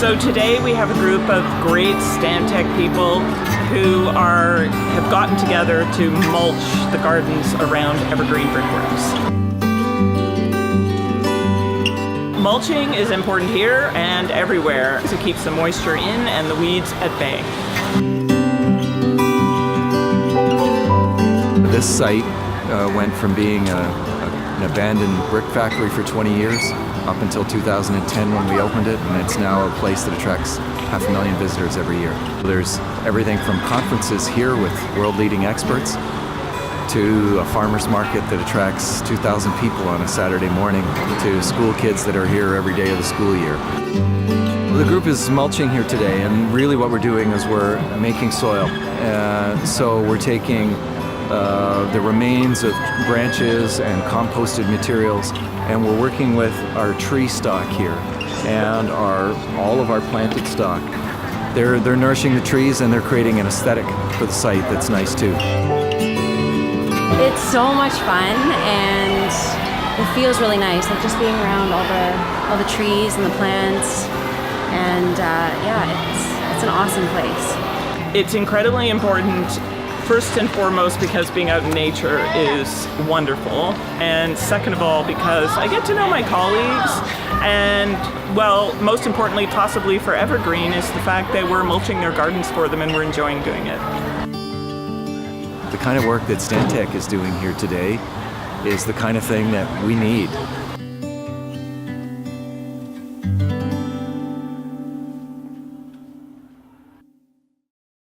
So today we have a group of great Stantec people who have gotten together to mulch the gardens around Evergreen Brick Works. Mulching is important here and everywhere because it keeps the moisture in and the weeds at bay. This site went from being an abandoned brick factory for 20 years up until 2010 when we opened it, and it's now a place that attracts 500,000 visitors every year. There's everything from conferences here with world-leading experts to a farmer's market that attracts 2,000 people on a Saturday morning, to school kids that are here every day of the school year. The group is mulching here today, and really what we're doing is we're making soil. So we're taking the remains of branches and composted materials, and we're working with our tree stock here and all of our planted stock. They're nourishing the trees, and they're creating an aesthetic for the site that's nice too. It's so much fun, and it feels really nice, like just being around all the trees and the plants, and yeah, it's an awesome place. It's incredibly important, first and foremost because being out in nature is wonderful, and second of all because I get to know my colleagues, and well, most importantly possibly for Evergreen is the fact that we're mulching their gardens for them and we're enjoying doing it. The kind of work that Stantec is doing here today is the kind of thing that we need.